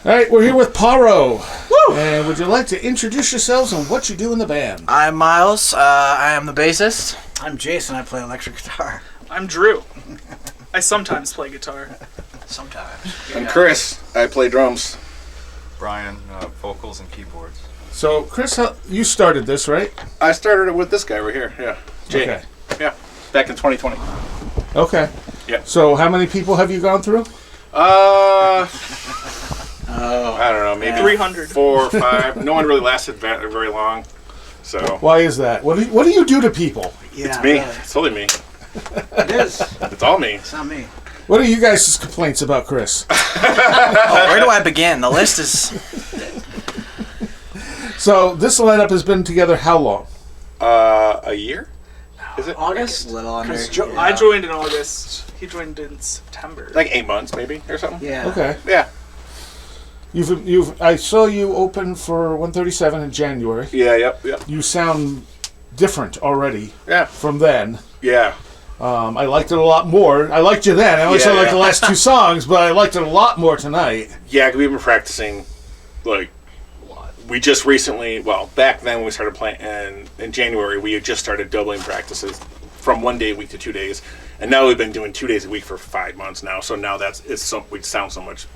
All right, we're here with Paro. Woo! And would you like to introduce yourselves and what you do in the band? I'm Miles. I am the bassist. I'm Jason. I play electric guitar. I'm Drew. I sometimes play guitar. Sometimes. I'm Chris. I play drums. Brian, vocals and keyboards. So, Chris, you started this, right? I started it with this guy right here. Yeah, Jake. Okay. Yeah, back in 2020. Okay. Yeah. So, how many people have you gone through? I don't know, maybe 300. 4 or 5. No one really lasted very long. So Why is that? What do you do to people? Yeah, it's me. It's totally me. It is. It's all me. It's not me. What are you guys' complaints about Chris? Oh, where do I begin? The list is... So, this lineup has been together how long? A year? Is it? August? A little under. I joined in August. He joined in September. Like 8 months, maybe, or something. Yeah. Okay. Yeah. I saw you open for 137 in January. Yeah. Yep. You sound different already Yeah. from then. Yeah. I liked it a lot more. I liked you then. I only saw like the last 2 songs, but I liked it a lot more tonight. Yeah, we've been practicing, like, we just recently, well, back then when we started playing in January, we had just started doubling practices from 1 day a week to 2 days. And now we've been doing 2 days a week for 5 months now. So now we sound so much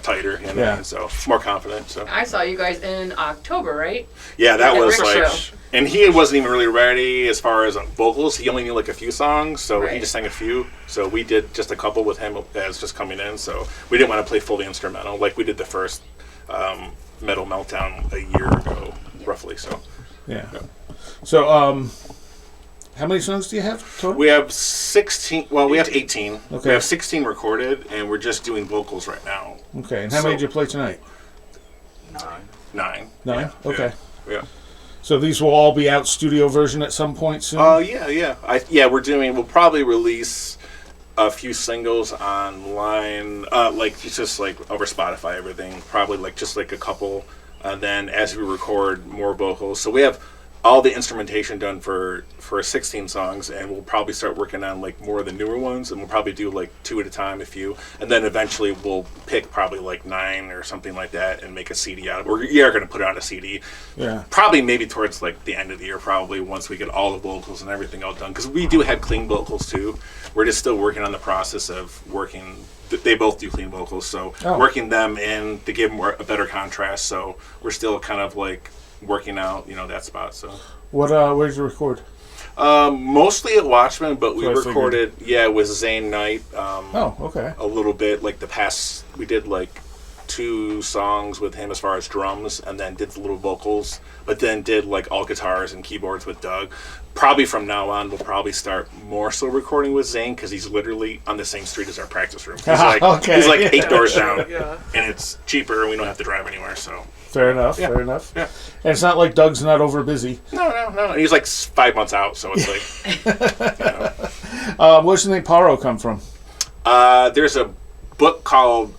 tighter, you know, Yeah. and so more confident. So I saw you guys in October, right? yeah, that At was Rick's like, show. and he wasn't even really ready as far as vocals. He only knew like a few songs, so he Right. just sang a few. So we did just a couple with him as just coming in. So we didn't want to play fully instrumental like we did the first Metal Meltdown a year ago, roughly. So Yeah. So, how many songs do you have total? we have 16. Well, we have 18. Okay. We have 16 recorded, and we're just doing vocals right now. Okay. And how many did you play tonight? 9. 9? Yeah, Okay. Yeah. So these will all be out studio version at some point soon? Yeah. We'll probably release a few singles online, like just like over Spotify, everything. Probably like just like a couple, and then as we record more vocals. So we have all the instrumentation done for 16 songs, and we'll probably start working on like more of the newer ones, and we'll probably do like 2 at a time, a few, and then eventually we'll pick probably like 9 or something like that and make a CD out of it. We are going to put it on a CD. Yeah. Probably maybe towards like the end of the year, probably once we get all the vocals and everything all done, because we do have clean vocals too. We're just still working on the process of working. They both do clean vocals, so working them in to give them a better contrast. So we're still kind of like working out, that spot. So Where did you record? mostly at Watchmen, but we So I figured. recorded with Zane Knight. Okay. A little bit like we did like 2 songs with him as far as drums, and then did the little vocals, but then did like all guitars and keyboards with Doug. Probably from now on we'll probably start more so recording with Zane, because he's literally on the same street as our practice room. He's like, Okay. he's like 8 doors down, Yeah. and it's cheaper and we don't have to drive anywhere. So Fair enough. Yeah. Fair enough. Yeah. And it's not like Doug's not over busy. no, and he's like 5 months out, so it's like Where's the name Paro come from? there's a book called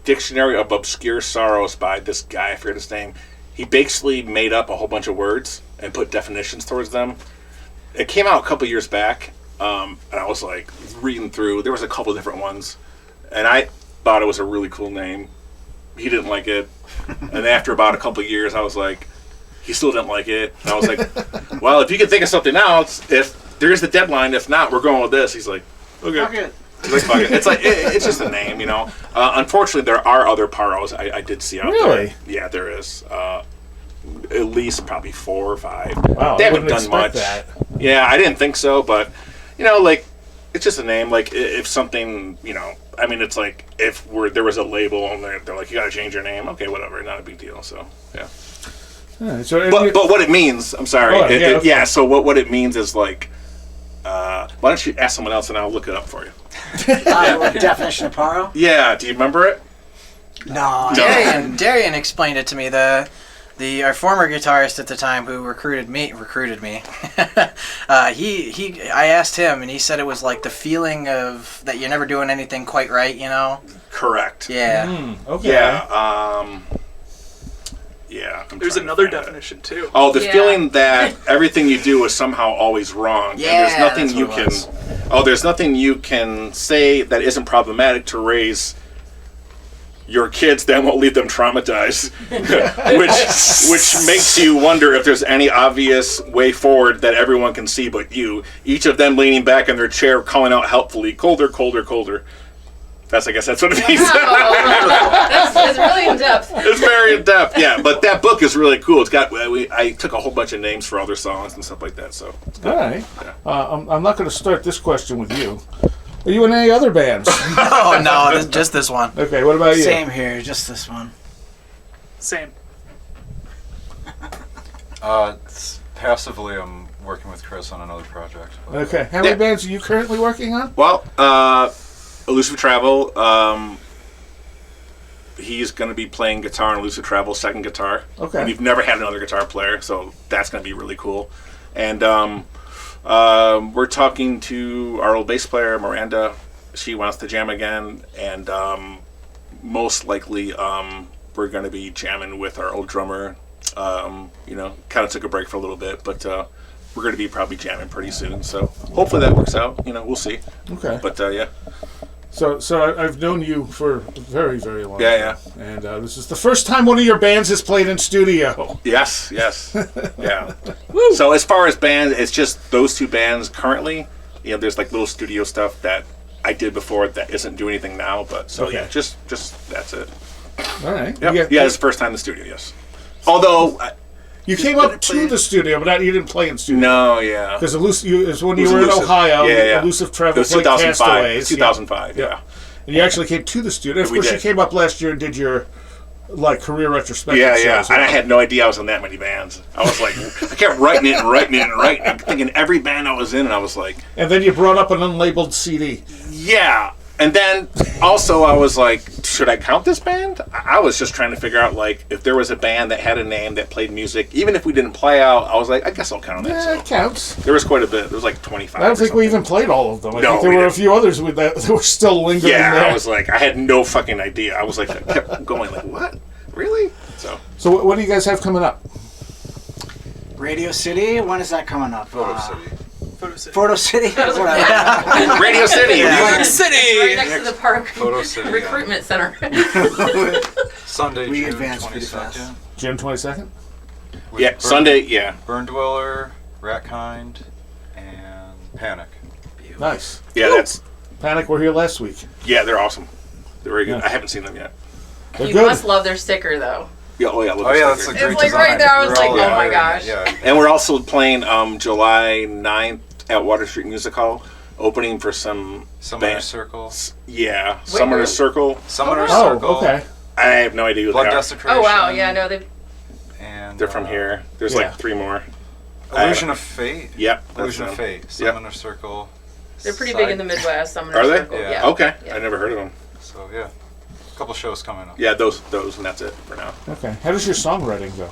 Dictionary of Obscure Sorrows by this guy, I forget his name. He basically made up a whole bunch of words and put definitions towards them. It came out a couple years back, and I was like reading through. There was a couple different ones, and I thought it was a really cool name. He didn't like it, and after about a couple years, I was like, he still didn't like it. And I was like, well, if you can think of something else, if there's the deadline, if not, we're going with this. He's like, okay. Fuck it. He's like, fuck it. It's like it's just a name, Unfortunately, there are other Paros I did see out Really? there. Yeah, there is. At least probably 4 or 5. Wow, They I haven't wouldn't done much. expect that. Yeah, I didn't think so, but like it's just a name. Like if something, I mean, it's like if there was a label and they're like, you got to change your name. Okay, whatever, not a big deal. So yeah. All right, so But what it means, I'm sorry. Oh, yeah, okay. So what it means is like, why don't you ask someone else and I'll look it up for you? Definition of Paro? Yeah, do you remember it? No. Darian explained it to me. Our former guitarist at the time who recruited me. I asked him, and he said it was like the feeling of that you're never doing anything quite right, Correct. Yeah. Okay. Yeah. There's another definition too. Oh, the Yeah. feeling that everything you do is somehow always wrong. Yeah, and there's nothing that's you what can. it was. There's nothing you can say that isn't problematic to raise your kids then won't leave them traumatized, which makes you wonder if there's any obvious way forward that everyone can see but you. Each of them leaning back in their chair, calling out helpfully, colder, colder, colder. I guess that's what it means. That's really in depth. It's very in depth, yeah. But that book is really cool. It's got I took a whole bunch of names for other songs and stuff like that. So it's good. All right. Yeah. I'm not going to start this question with you. Are you in any other bands? Oh no, just this one. Okay, what about you? Same here, just this one. Same. Passively, I'm working with Chris on another project. But Okay, how many bands are you currently working on? Well, Elusive Travel. He's going to be playing guitar on Elusive Travel, second guitar. Okay. We've never had another guitar player, so that's going to be really cool. And we're talking to our old bass player, Miranda. She wants to jam again, and most likely we're going to be jamming with our old drummer. Kind of took a break for a little bit, but we're going to be probably jamming pretty soon. So hopefully that works out. We'll see. Okay. But yeah. So I've known you for a very, very long Yeah, time. Yeah. And this is the first time one of your bands has played in studio. Yes. Yeah. So as far as bands, it's just those two bands currently. There's like little studio stuff that I did before that isn't doing anything now. But so Okay. yeah, just that's it. All right. Yep. Yeah, it's the first time in the studio. Yes. Although You came up to the studio, but you didn't play in studio. no, yeah. Because is when It you was were in Elusive. Ohio, Yeah. Elusive It Travel was played 2005. Castaways. 2005. Yeah. And you actually came to the studio. Of We course, did. you came up last year and did your career retrospective Yeah. shows. And I had no idea I was in that many bands. I was like, I kept writing it, thinking every band I was in, and I was like, And then you brought up an unlabeled CD. yeah. And then also I was like, should I count this band? I was just trying to figure out like if there was a band that had a name that played music, even if we didn't play out. I was like, I guess I'll count it. Yeah, So it counts. there was quite a bit. There was like 25. I don't think we something. even played all of them. I No, think there we were a didn't. few others that were still lingering Yeah, there. I was like, I had no fucking idea. I was like, I kept going like, what? Really? So what do you guys have coming up? Radio City, when is that coming up? Photo City. Photo City. Photo City? Whatever. Radio City. Yeah. City. Right next to the park Photo City, yeah. recruitment center. Sunday, We June advanced pretty 22nd. fast. June 22nd? with Yeah, Sunday. Yeah, Burn Dweller, Ratkind, and Panic. Nice. yeah. That's Panic were here last week. they're awesome. They're very good. Yeah. I haven't seen them yet. They're You good. must love their sticker though. Yeah, oh yeah. Oh yeah, that's a a great It's like design. right there, I was We're like, all oh my admiring gosh. it, Yeah. And we're also playing July 9th at Water Street Music Hall, opening for some Summoner's band. Circle. Yeah, Wait, Summoner's where? Circle. Summoner's Oh, Circle. okay. I have no idea who Blood they are. Desecration. Oh wow, yeah, no, they. And They're from here. There's Yeah. like 3 more. Illusion of Fate. Yep. that's Illusion them. of Fate. Yep. Summoner's Circle. They're pretty big in the Midwest. Summoner's Are they? Circle. Yeah. Yeah. Okay. Yeah. I never heard of them. So yeah, a couple shows coming up. Yeah, those, and that's it for now. Okay. How does your songwriting go?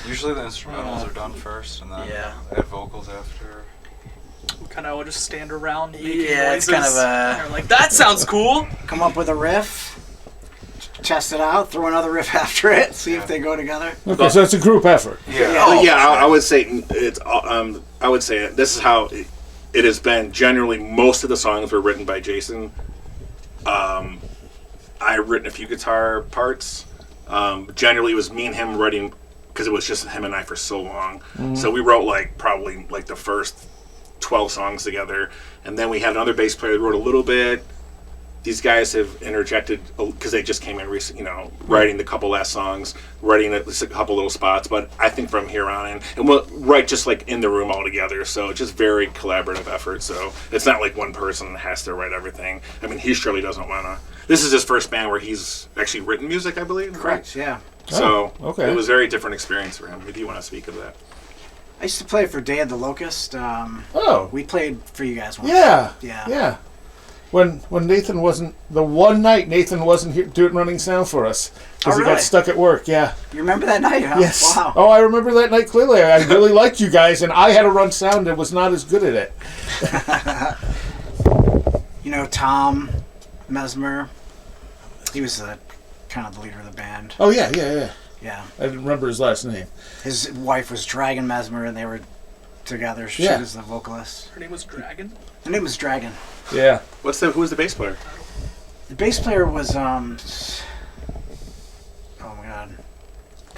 Usually the instrumentals are done first, and then Yeah. add vocals after. Kind of just stand around making Yeah, it's noises. kind of a- And they're like, that sounds cool. Come up with a riff, test it out, throw another riff after it, see if they go together. Okay, so it's a group effort. Yeah. Oh, Yeah, I would say it's. I would say this is how it has been. Generally, most of the songs were written by Jason. I've written a few guitar parts. Generally, it was me and him writing because it was just him and I for so long. So we wrote probably the first 12 songs together, and then we had another bass player who wrote a little bit. These guys have interjected because they just came in recent, writing the couple last songs, writing at least a couple little spots. But I think from here on in, and we'll write just in the room all together. So it's just very collaborative effort. So it's not like one person has to write everything. I mean, he surely doesn't want to. This is his first band where he's actually written music, I believe. Correct, yeah. So okay. it was a very different experience for him. If you want to speak of that. I used to play for Day of the Locust. Oh. We played for you guys once. Yeah. Yeah. Yeah. When Nathan wasn't, the one night Nathan wasn't here running sound for us because Oh, he really? got stuck at work. Yeah. You remember that night, huh? Yes. Wow. Oh, I remember that night clearly. I really liked you guys, and I had to run sound and was not as good at it. You know Tom Mesmer? He was kind of the leader of the band. Oh, yeah, yeah, yeah. Yeah. I didn't remember his last name. His wife was Dragon Mesmer, and they were together. She Yeah. was the vocalist. Her name was Dragon. Her name was Dragon. Yeah. Who was the bass player? The bass player was oh my god,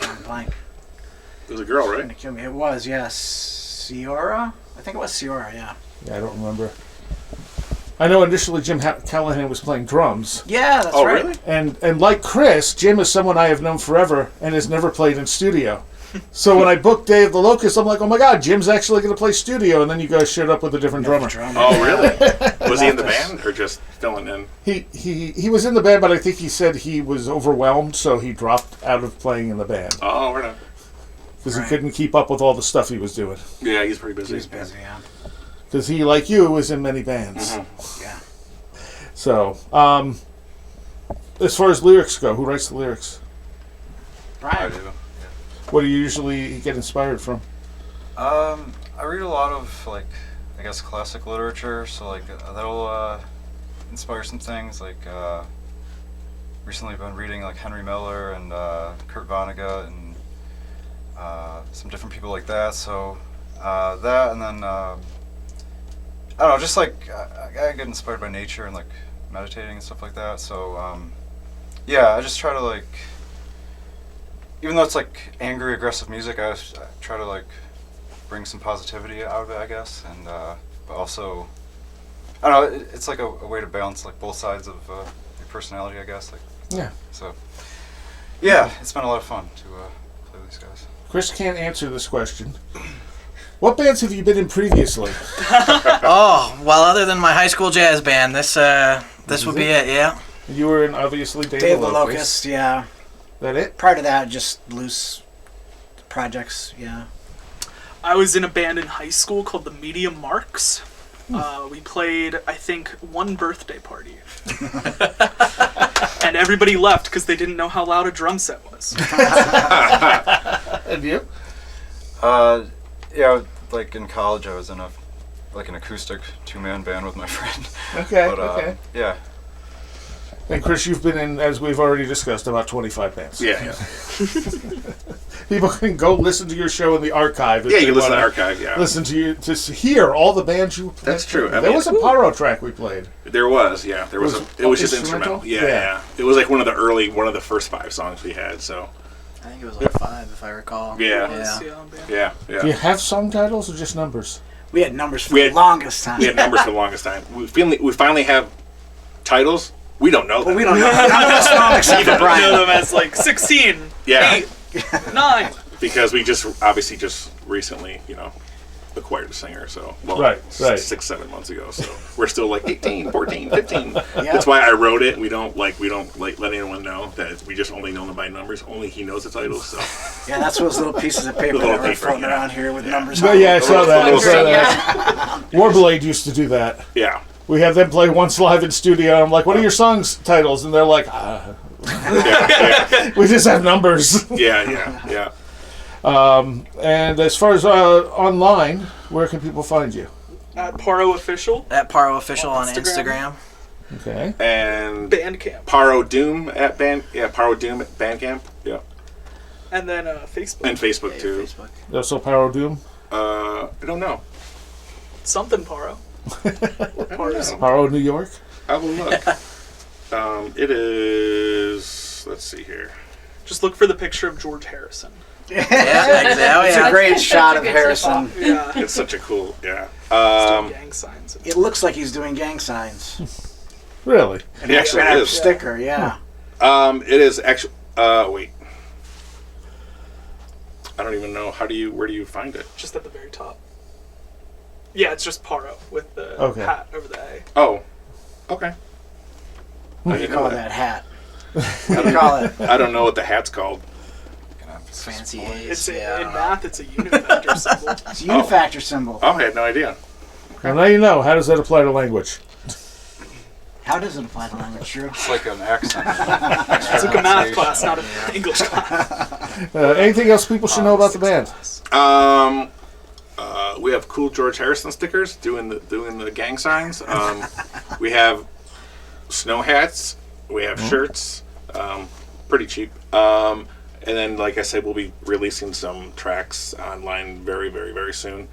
I'm blank. It was a girl, Gonna right? kill me. It was, yes, Ciora. I think it was Ciora. Yeah. Yeah, I don't remember. I know initially Jim Callahan was playing drums. Yeah, that's Oh, right. really? And like Chris, Jim is someone I have known forever and has never played in studio. So when I booked Dave the Locust, I'm like, oh my God, Jim's actually going to play studio. And then you guys showed up with a different drummer. Oh, really? Was he in the band or just filling in? He was in the band, but I think he said he was overwhelmed, so he dropped out of playing in the band. Oh, right on. Because Right. he couldn't keep up with all the stuff he was doing. Yeah, he's pretty busy. He was busy, yeah. Because he, like you, was in many bands. Mhm. Yeah. So, as far as lyrics go, who writes the lyrics? I Brian. do. What do you usually get inspired from? I read a lot of like, I guess classic literature, so like that'll inspire some things. Like recently, I've been reading like Henry Miller and Kurt Vonnegut and some different people like that. So that, and then I don't know, just like I get inspired by nature and like meditating and stuff like that. So yeah, I just try to like. Even though it's like angry, aggressive music, I try to like bring some positivity out of it, I guess, and but also, I don't know, it's like a way to balance like both sides of your personality, I guess. Like, Yeah. so, yeah, it's been a lot of fun to play with these guys. Chris can't answer this question. What bands have you been in previously? Oh, well, other than my high school jazz band, this would be it. Yeah. You were in, obviously, Dave Dave the the Locust. Locust, yeah. That it? Prior to that, just loose projects, yeah. I was in a band in high school called the Medium Marks. We played, I think, one birthday party. And everybody left because they didn't know how loud a drum set was. And you? Yeah, like in college, I was in an acoustic two-man band with my friend. Okay, But okay. yeah. And Chris, you've been in, as we've already discussed, about 25 bands. Yeah. People can go listen to your show in the archive. if Yeah, they you can listen to wanna archive, yeah. Listen to you to hear all the bands you played. That's true. I There mean, was a Paro track we played. There was, yeah. There was. It was just instrumental? instrumental. Yeah, Yeah. yeah. It was like one of the first 5 songs we had. So I think it was like 5, if I recall. Yeah. Yeah. yeah. Do you have song titles or just numbers? We had numbers for We the had- longest time. We had numbers for the longest time. We finally have titles. We don't know them. But we don't know. None of us know them except for Know Brian. them as like 16, Yeah, 8, 9. because we just obviously just recently, acquired a singer. So Right. 6-7 months ago. So we're still like 18, 14, 15. Yeah. That's why I wrote it. We don't let anyone know that we just only know them by numbers. Only he knows the titles. So Yeah, that's those little pieces of paper Little that were paper, floating yeah. around here with numbers But on yeah, I them. saw that. I saw Wondering, that. yeah. Warblade used to do that. yeah. We had them play once live in studio. I'm like, what are your songs titles? And they're like, Yeah. we just have numbers. Yeah. And as far as online, where can people find you? At Paro Official, At Paro Official on Instagram. Instagram. Okay. And Bandcamp, Paro Doom at Paro Doom at Bandcamp. Yeah. and then Facebook. And Facebook too. Facebook. Also Paro Doom. I don't know. Something Paro. Paro. Paro New York. I will look. It is. Let's see here. Just look for the picture of George Harrison. Yeah, exactly. Oh, It's yeah. a great shot of good Harrison. Yeah. It's such a cool. Yeah. Gang signs. It looks like he's doing gang signs. Really? It actually And a is. sticker, yeah. It is actually. Wait. I don't even know. Where do you find it? Just at the very top. Yeah, it's just Paro with the Okay. hat over the A. Oh. Okay. What do you call that hat? What do you call it? I don't know what the hat's called. Fancy It's A's. Yeah, I in don't know. math. It's a unit vector symbol. It's a unifactor symbol. Oh, I had no idea. Well, now you know. How does that apply to language? How does it apply to language, Drew? It's like an accent. It's like a math class, not an English class. Anything else people should know about the band? We have cool George Harrison stickers doing the gang signs. We have snow hats. We have shirts. Pretty cheap. And then, like I said, we'll be releasing some tracks online very, very, very soon.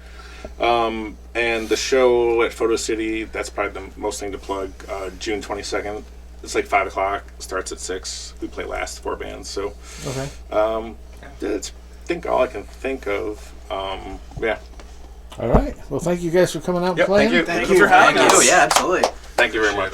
And the show at Photo City, that's probably the most thing to plug. June 22nd It's like 5 o'clock. Starts at 6. We play last 4 bands. So Okay. that's I think all I can think of. Yeah. All right. Well, thank you guys for coming out and Yep, playing. thank you. Thank Thank you for having Thank you. us. Yeah, absolutely. Thank you very much.